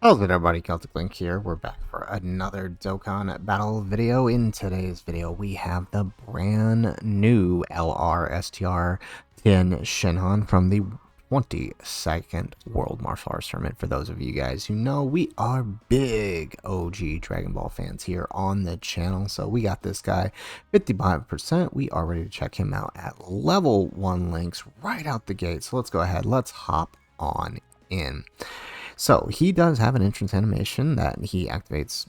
How's it, everybody? Celtic Link here. We're back for another Dokkan Battle video. In today's video, we have the brand new LR STR Tienshinhan from the 22nd World Martial Arts Tournament. For those of you guys who know, we are big OG Dragon Ball fans here on the channel. So we got this guy 55%. We are ready to check him out at level 1 links right out the gate. So let's go ahead. Let's hop on in. So he does have an entrance animation that he activates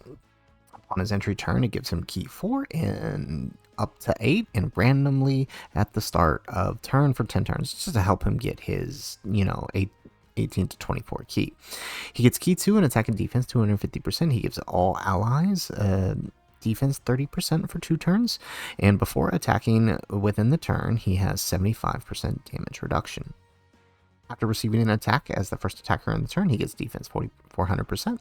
upon his entry turn. It gives him key 4 and up to 8 and randomly at the start of turn for 10 turns just to help him get his, 18 to 24 key. He gets key 2 and attack and defense 250%. He gives all allies defense 30% for 2 turns, and before attacking within the turn, he has 75% damage reduction. After receiving an attack as the first attacker in the turn, he gets defense 400%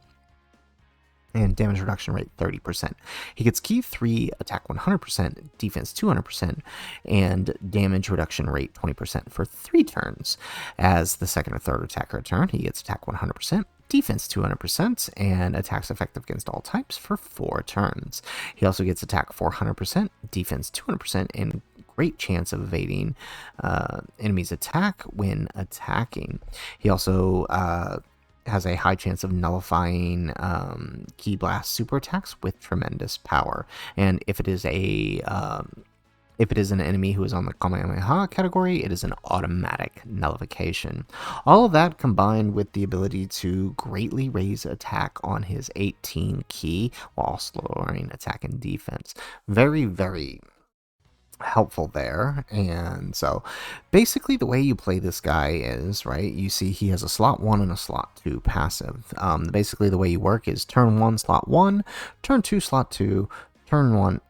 and damage reduction rate 30%. He gets key 3, attack 100%, defense 200%, and damage reduction rate 20% for 3 turns. As the second or third attacker in turn, he gets attack 100%, defense 200%, and attacks effective against all types for 4 turns. He also gets attack 400%, defense 200%, and great chance of evading enemies' attack when attacking. He also has a high chance of nullifying Ki Blast super attacks with tremendous power. And if it is an enemy who is on the Kamehameha category, it is an automatic nullification. All of that combined with the ability to greatly raise attack on his 18 key while lowering attack and defense. Very, very helpful there. And so basically the way you play this guy is, right, you see he has a slot 1 and a slot 2 passive. Basically the way you work is turn 1 slot 1, turn 2 slot 2, turn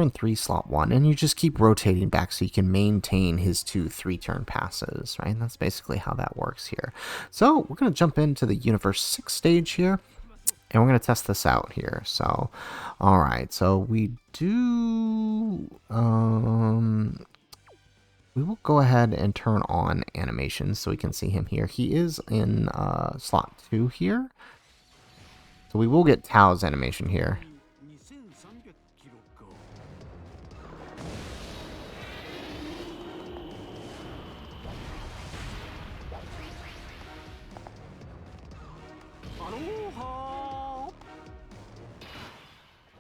3 slot 1, and you just keep rotating back so you can maintain his 2 3-turn passes, right? And that's basically how that works here. So we're going to jump into the Universe 6 stage here, and we're going to test this out here. So, all right, so we do, we will go ahead and turn on animations so we can see him here. He is in slot 2 here. So we will get Tao's animation here.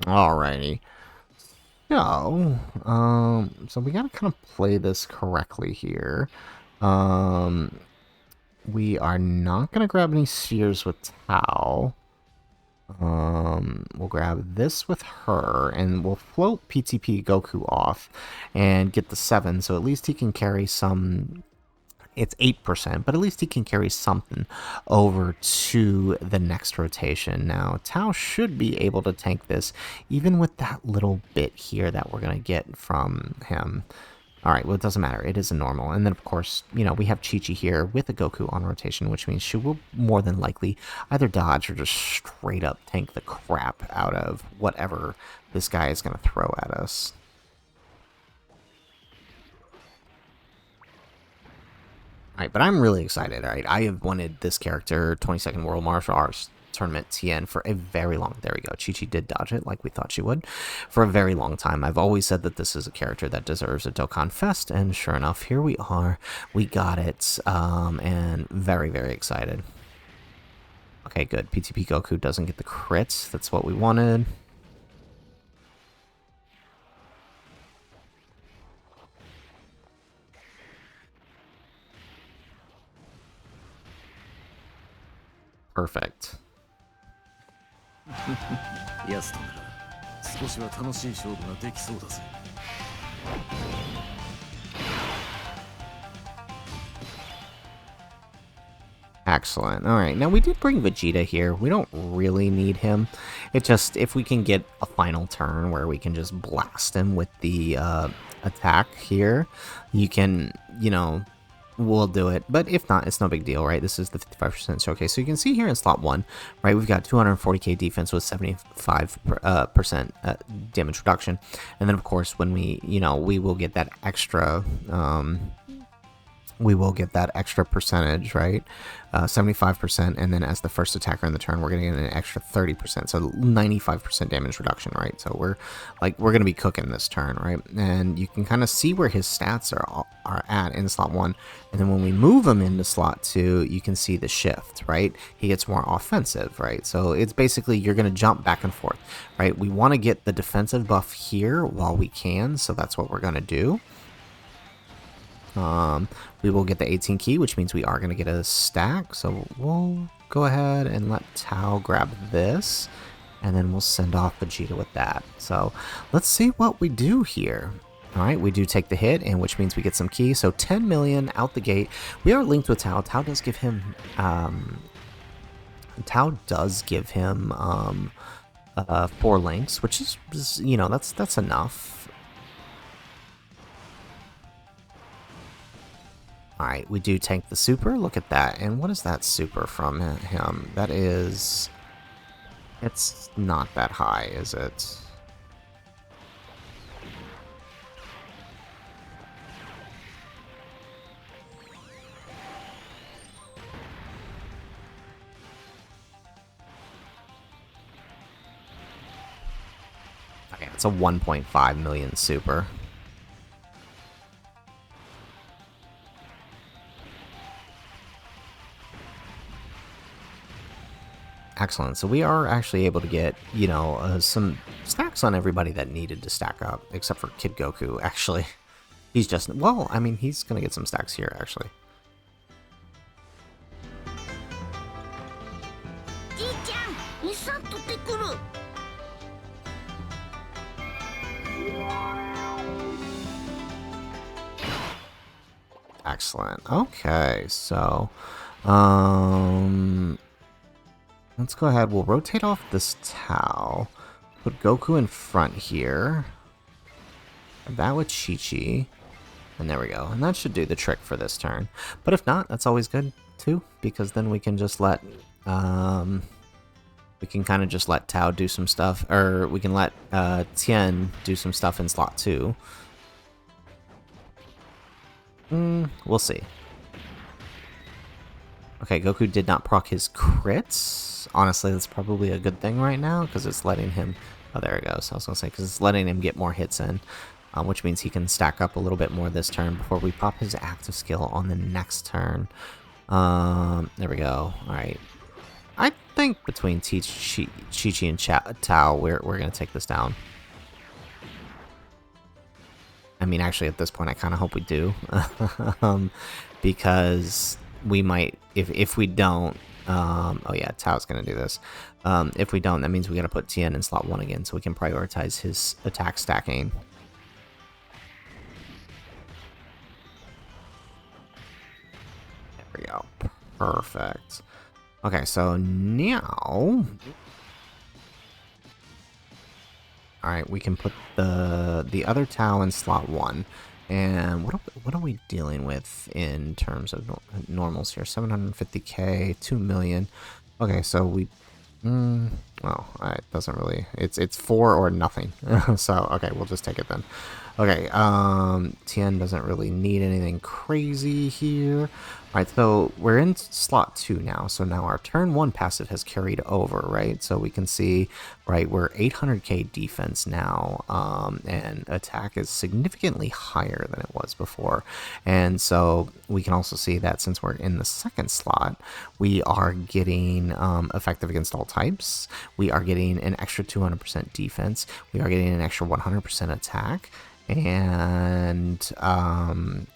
Alrighty. So, so we gotta kind of play this correctly here. We are not gonna grab any spheres with Tao. We'll grab this with her, and we'll float PTP Goku off and get the 7, so at least he can carry some. It's 8%, but at least he can carry something over to the next rotation. Now, Tao should be able to tank this, even with that little bit here that we're going to get from him. Alright, well, it doesn't matter. It is a normal. And then, of course, we have Chi-Chi here with a Goku on rotation, which means she will more than likely either dodge or just straight up tank the crap out of whatever this guy is going to throw at us. Alright, but I'm really excited, alright? I have wanted this character, 22nd World Martial Arts Tournament Tien, for a very long... There we go. Chi-Chi did dodge it like we thought she would. For a very long time. I've always said that this is a character that deserves a Dokkan Fest, and sure enough, here we are. We got it, and very, very excited. Okay, good. PTP Goku doesn't get the crits. That's what we wanted. Perfect. Excellent. Alright, now we did bring Vegeta here. We don't really need him. It just, if we can get a final turn where we can just blast him with the attack here, you can, we'll do it. But if not, it's no big deal, right? This is the 55% showcase. So you can see here in slot 1, right, we've got 240k defense with 75% damage reduction. And then, of course, when we, we will get that extra we will get that extra percentage, right? 75%, and then as the first attacker in the turn, we're going to get an extra 30%, so 95% damage reduction, right? So we're going to be cooking this turn, right? And you can kind of see where his stats are at in slot 1, and then when we move him into slot 2, you can see the shift, right? He gets more offensive, right? So it's basically you're going to jump back and forth, right? We want to get the defensive buff here while we can, so that's what we're going to do. We will get the 18 key, which means we are going to get a stack. So we'll go ahead and let Tao grab this, and then we'll send off Vegeta with that. So let's see what we do here. All right, we do take the hit, and which means we get some key. So 10 million out the gate. We are linked with Tao. Tao does give him 4 links, which is you know, that's enough. Alright, we do tank the super. Look at that. And what is that super from him? That is... It's not that high, is it? Okay, it's a 1.5 million super. Excellent. So we are actually able to get, you know, some stacks on everybody that needed to stack up, except for Kid Goku, actually. He's just, well, I mean, he's going to get some stacks here, actually. Excellent. Okay, so, let's go ahead. We'll rotate off this Tao. Put Goku in front here. That with Chi-Chi. And there we go. And that should do the trick for this turn. But if not, that's always good too, because then we can just let we can kind of just let Tao do some stuff, or we can let Tien do some stuff in slot 2. We'll see. Okay, Goku did not proc his crits. Honestly, that's probably a good thing right now, because it's letting him... Oh, there he goes. I was going to say, because it's letting him get more hits in, which means he can stack up a little bit more this turn before we pop his active skill on the next turn. There we go. All right. I think between Chi-Chi and Tao, we're going to take this down. I mean, actually, at this point, I kind of hope we do. Because we might, if we don't, oh yeah, Tao's going to do this. If we don't, that means we got to put Tien in slot 1 again, so we can prioritize his attack stacking. There we go. Perfect. Okay, so now... Alright, we can put the other Tao in slot 1. And what are we dealing with in terms of normals here? 750k, 2 million. Okay, so we... well, it doesn't really... It's 4 or nothing. So, okay, we'll just take it then. Okay, Tien doesn't really need anything crazy here. Alright, so we're in slot 2 now, so now our turn 1 passive has carried over, right? So we can see, right, we're 800k defense now, and attack is significantly higher than it was before. And so we can also see that since we're in the second slot, we are getting effective against all types. We are getting an extra 200% defense. We are getting an extra 100% attack. And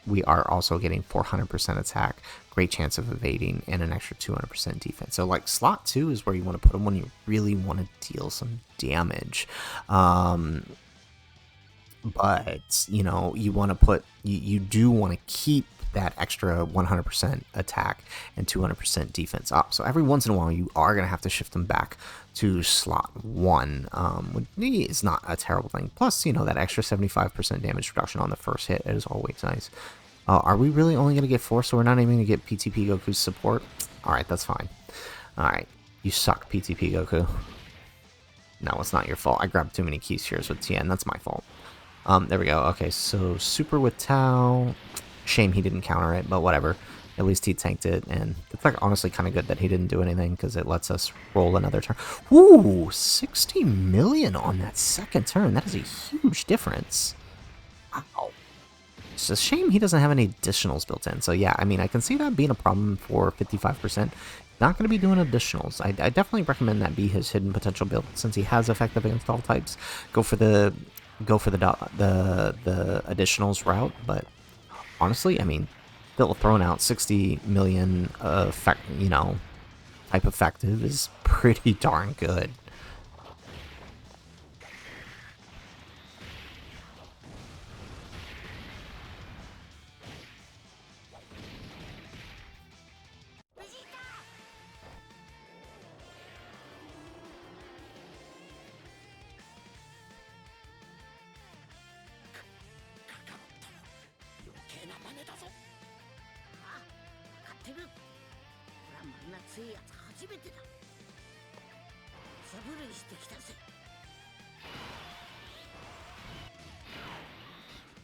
we are also getting 400% attack, great chance of evading, and an extra 200% defense. So like slot 2 is where you want to put them when you really want to deal some damage. But you know, you want to put, you do want to keep that extra 100% attack and 200% defense up. So every once in a while, you are going to have to shift them back to slot 1, which is not a terrible thing. Plus, you know, that extra 75% damage reduction on the first hit is always nice. Are we really only going to get 4, so we're not even going to get PTP Goku's support? Alright, that's fine. Alright, you suck, PTP Goku. No, it's not your fault. I grabbed too many keys here with Tien. That's my fault. There we go. Okay, so super with Tao. Shame he didn't counter it, but whatever. At least he tanked it, and it's like honestly kind of good that he didn't do anything because it lets us roll another turn. Ooh, 60 million on that second turn. That is a huge difference. Wow. It's a shame he doesn't have any additionals built in. So yeah, I mean, I can see that being a problem for 55%. Not going to be doing additionals. I definitely recommend that be his hidden potential build since he has effective against all types. Go for the additionals route, but honestly, I mean, still throwing out 60 million effect, you know, type effective is pretty darn good.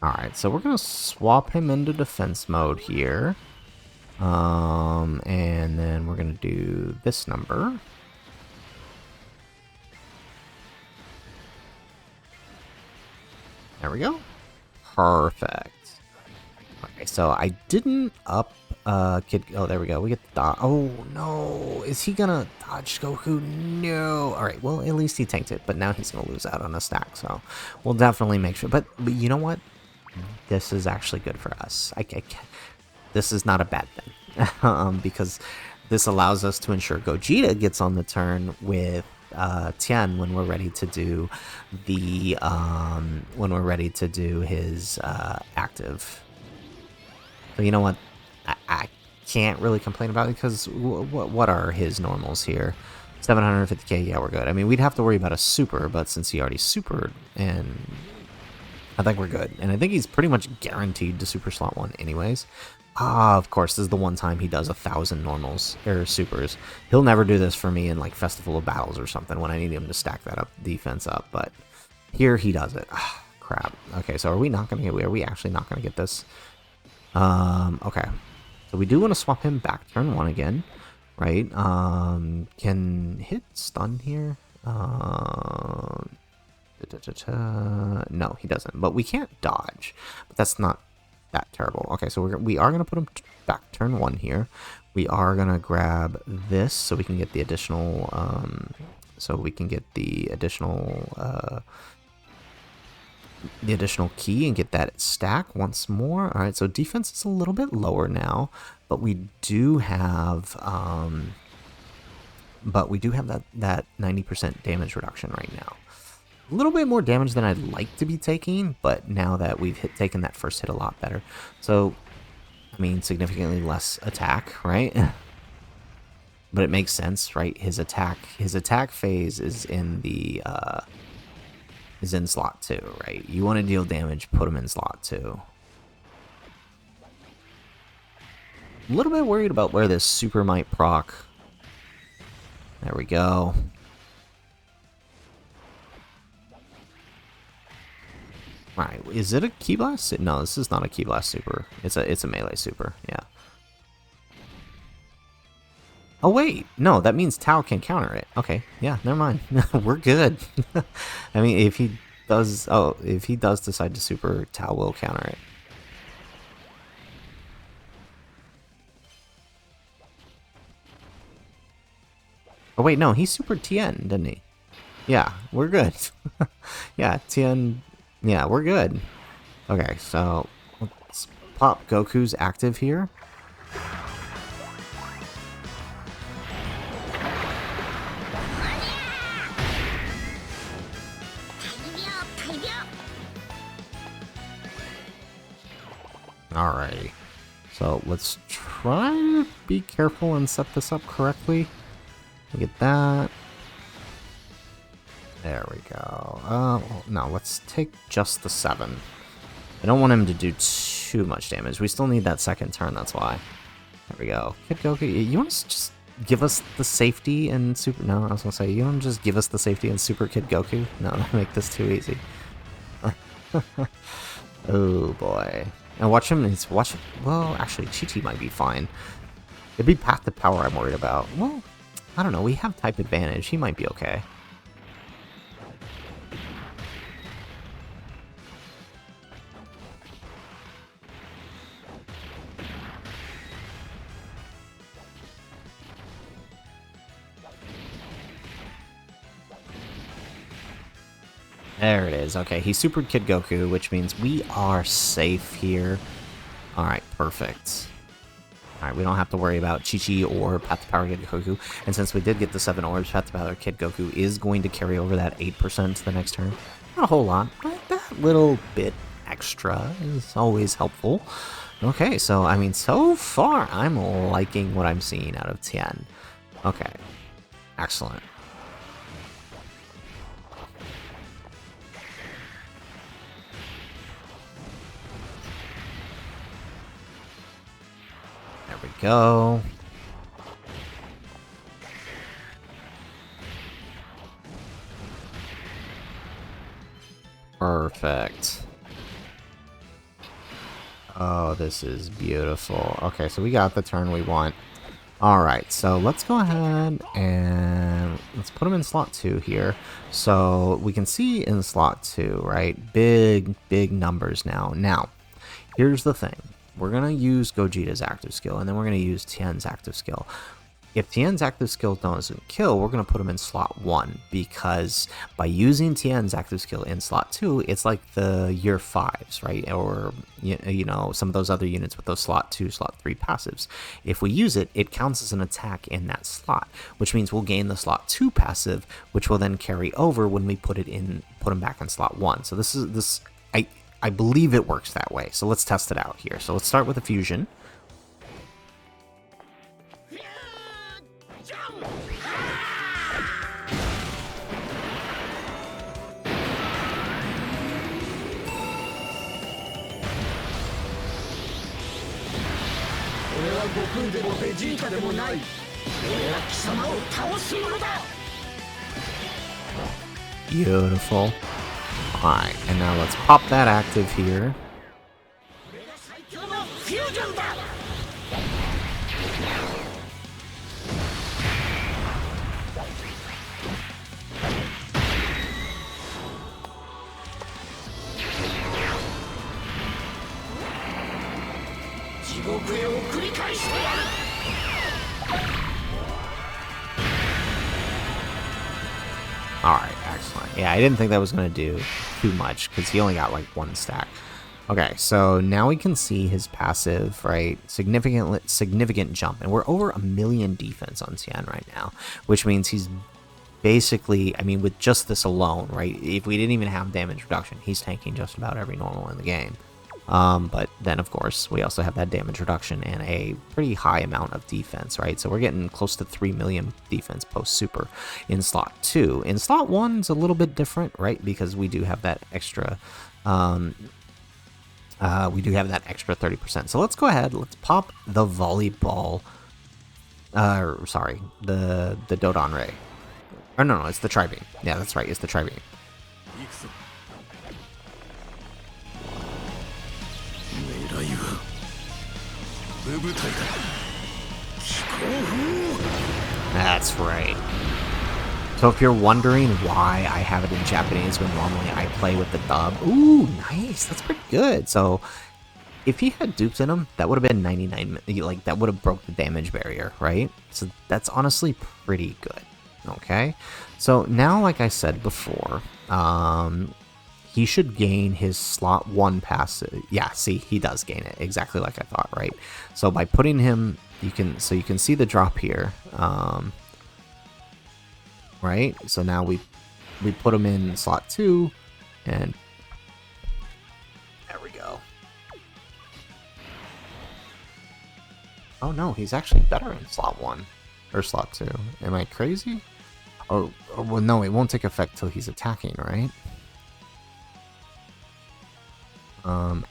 Alright, so we're going to swap him into defense mode here. And then we're going to do this number. There we go. Perfect. Okay, so I didn't up Kid. Oh, there we go. We get the dodge. Oh no, is he gonna dodge Goku? No. All right. Well, at least he tanked it, but now he's gonna lose out on a stack. So we'll definitely make sure. But you know what? This is actually good for us. This is not a bad thing because this allows us to ensure Gogeta gets on the turn with Tien when we're ready to do the his active. So you know what? I can't really complain about it because what are his normals here? 750k, yeah, we're good. I mean, we'd have to worry about a super, but since he already supered, and I think we're good. And I think he's pretty much guaranteed to super slot 1 anyways. Ah, of course, this is the one time he does 1,000 normals, or supers. He'll never do this for me in, like, Festival of Battles or something when I need him to stack that up, defense up, but here he does it. Ah, crap. Okay, so are we actually not going to get this? Okay. So we do want to swap him back turn 1 again, right? Can hit stun here? No, he doesn't. But we can't dodge. But that's not that terrible. Okay, so we are going to put him back turn 1 here. We are going to grab this so we can get the additional key and get that stack once more. All right, so defense is a little bit lower now, but we do have that 90% damage reduction right now. A little bit more damage than I'd like to be taking, but now that we've taken that first hit a lot better. So, I mean, significantly less attack, right? But it makes sense, right? His attack phase is in the slot 2, right? You want to deal damage, put him in slot 2. A little bit worried about where this super might proc. There we go. Alright, is it a Ki Blast? No, this is not a Ki Blast super. It's a melee super, yeah. Oh wait, no, that means Tao can counter it. Okay, yeah, never mind. We're good. I mean, if he does decide to super, Tao will counter it. Oh wait, no, he supered Tien, didn't he? Yeah, we're good. Yeah, Tien. Yeah, we're good. Okay, so let's pop Goku's active here. Alrighty, so let's try to be careful and set this up correctly. Get that. There we go. No, let's take just the 7. I don't want him to do too much damage. We still need that second turn, that's why. There we go. Kid Goku, you want to just give us the safety and super... No, I was going to say, you want to just give us the safety and super Kid Goku? No, that'll make this too easy. Oh, boy. And watch him, well, actually, Chi-Chi might be fine. It'd be Path to Power I'm worried about. Well, I don't know, we have type advantage, he might be okay. There it is. Okay, he supered Kid Goku, which means we are safe here. Alright, perfect. Alright, we don't have to worry about Chi-Chi or Path to Power Kid Goku. And since we did get the 7 orbs, Path to Power Kid Goku is going to carry over that 8% to the next turn. Not a whole lot, but that little bit extra is always helpful. Okay, so, I mean, so far, I'm liking what I'm seeing out of Tien. Okay, excellent. There we go. Perfect. Oh, this is beautiful. Okay, so we got the turn we want. Alright, so let's go ahead and let's put him in slot 2 here. So we can see in slot 2, right? Big numbers now. Now, here's the thing. We're going to use Gogeta's active skill, and then we're going to use Tien's active skill. If Tien's active skill doesn't kill, we're going to put him in slot 1, because by using Tien's active skill in slot 2, it's like the year 5s, right? Or, you know, some of those other units with those slot 2, slot 3 passives. If we use it, it counts as an attack in that slot, which means we'll gain the slot 2 passive, which will then carry over when we put him back in slot 1. So I believe it works that way. So let's test it out here. So let's start with a fusion. Beautiful. Alright, and now let's pop that active here. Alright, excellent. Yeah, I didn't think that was going to do too much, because he only got like 1 stack. Okay, so now we can see his passive, right? Significant jump. And we're over 1,000,000 defense on Tien right now, which means he's basically, I mean, with just this alone, right? If we didn't even have damage reduction, he's tanking just about every normal in the game. But then, of course, we also have that damage reduction and a pretty high amount of defense, right? So we're getting close to 3 million defense post-super in slot 2. In slot 1, it's a little bit different, right? Because we do have that extra... we do have that extra 30%. So let's go ahead, let's pop the volleyball... sorry, the Dodon Ray. Or no, it's the Tri-Beam. Yeah, that's right, it's the Tri-Beam. That's right. So if you're wondering why I have it in Japanese when normally I play with the dub, ooh, nice, that's pretty good. So if he had dupes in him, that would have been 99, like that would have broke the damage barrier, right? So that's honestly pretty good. Okay, so now, like I said before, he should gain his slot 1 passive. Yeah, see, he does gain it exactly like I thought, right? So by putting him, you can see the drop here, right? So now we put him in slot 2, and there we go. Oh no, he's actually better in slot 1 or slot 2. Am I crazy? Oh well, no, it won't take effect till he's attacking, right?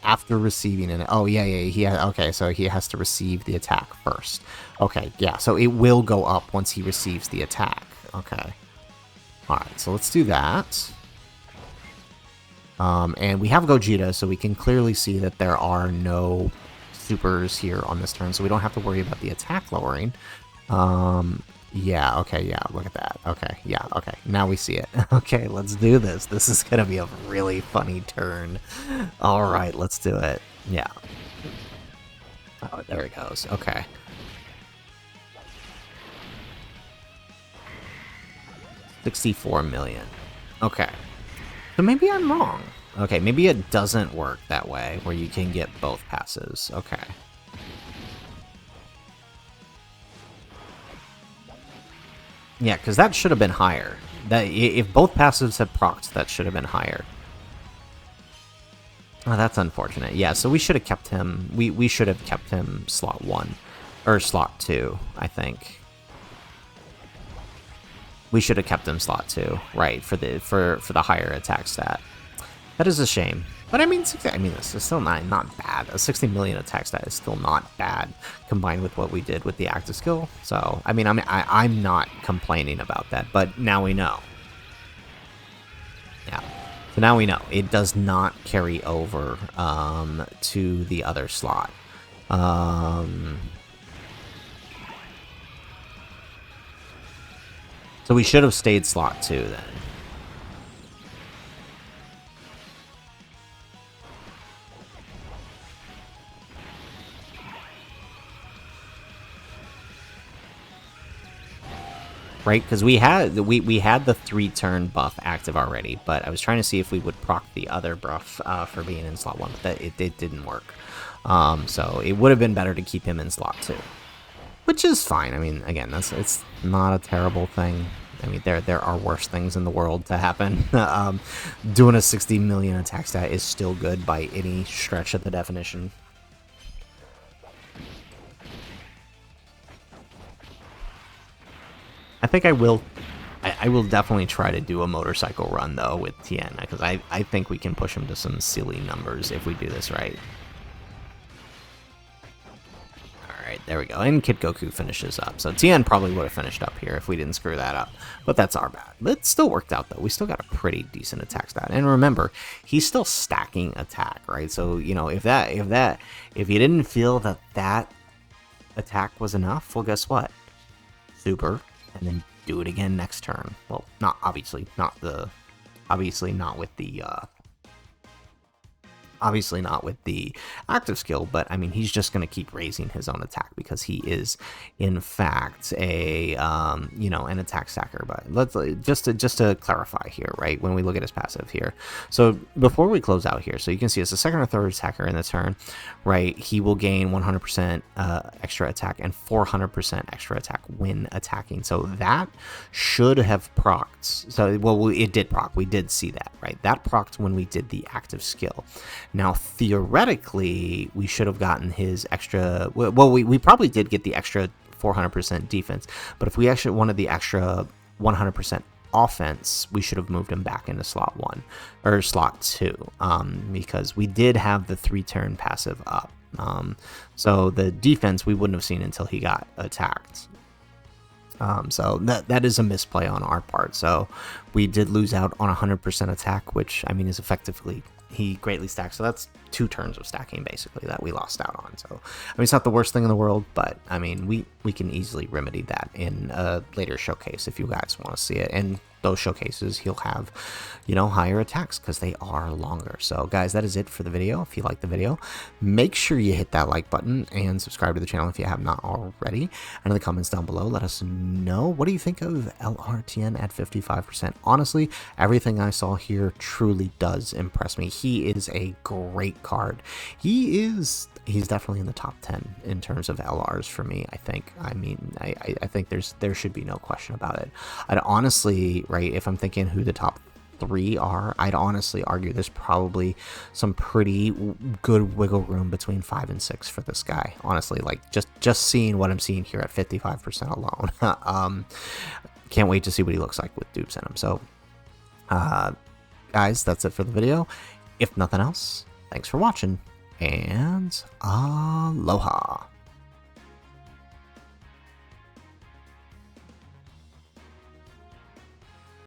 After receiving it. Oh, yeah, okay, so he has to receive the attack first. Okay, yeah, so it will go up once he receives the attack. Okay. Alright, so let's do that. And we have Gogeta, so we can clearly see that there are no supers here on this turn, so we don't have to worry about the attack lowering. Yeah, okay, yeah, look at that. Okay, yeah, okay, now we see it. Okay, let's do this. This is gonna be a really funny turn. Alright, let's do it. Yeah. Oh, there it goes. Okay. $64 million. Okay. So maybe I'm wrong. Okay, maybe it doesn't work that way, where you can get both passes. Okay. Yeah, because that should have been higher. That if both passives had procs, that should have been higher. Oh, that's unfortunate. Yeah, so we should have kept him. We should have kept him slot 1 or slot 2, I think. We should have kept him slot 2, right, for the higher attack stat. That is a shame. But I mean, this is still not bad. A 60 million attack stat is still not bad, combined with what we did with the active skill. So, I'm not complaining about that, but now we know. Yeah. So now we know. It does not carry over to the other slot. So we should have stayed slot 2 then. Right, because we had the 3-turn buff active already, but I was trying to see if we would proc the other buff for being in slot 1, but it didn't work. So it would have been better to keep him in slot 2, which is fine. I mean, again, it's not a terrible thing. I mean, there are worse things in the world to happen. Doing a 60 million attack stat is still good by any stretch of the definition. I think I will definitely try to do a motorcycle run, though, with Tien, because I think we can push him to some silly numbers if we do this right. Alright, there we go. And Kid Goku finishes up. So Tien probably would have finished up here if we didn't screw that up. But that's our bad. But it still worked out, though. We still got a pretty decent attack stat. And remember, he's still stacking attack, right? So, you know, if you didn't feel that attack was enough, well, guess what? Super. And then do it again next turn. Well, obviously not with the active skill, but I mean, he's just going to keep raising his own attack because he is, in fact, an attack stacker. But let's just to clarify here, right? When we look at his passive here, so before we close out here, so you can see as a second or third attacker in the turn, right? He will gain 100% extra attack and 400% extra attack when attacking. So that should have procced. So well, it did proc. We did see that, right? That procced when we did the active skill. Now, theoretically, we should have gotten his extra... Well, we probably did get the extra 400% defense, but if we actually wanted the extra 100% offense, we should have moved him back into slot 1, or slot 2, because we did have the 3-turn passive up. So the defense we wouldn't have seen until he got attacked. So that is a misplay on our part. So we did lose out on 100% attack, which, I mean, is effectively... He greatly stacked, so that's 2 turns of stacking, basically, that we lost out on. So, I mean, it's not the worst thing in the world, but, I mean, we can easily remedy that in a later showcase if you guys want to see it. And those showcases, he'll have, you know, higher attacks because they are longer. So, guys, that is it for the video. If you like the video, make sure you hit that like button and subscribe to the channel if you have not already. And in the comments down below, let us know, what do you think of LR Tien at 55%? Honestly, everything I saw here truly does impress me. He is a great card. He's definitely in the top 10 in terms of LRs for me, I think. I mean, I think there should be no question about it. I'd honestly, right, if I'm thinking who the top 3 are, I'd honestly argue there's probably some pretty good wiggle room between 5 and 6 for this guy. Honestly, like just seeing what I'm seeing here at 55% alone. Can't wait to see what he looks like with dupes in him. So, guys, that's it for the video. If nothing else, thanks for watching, and aloha.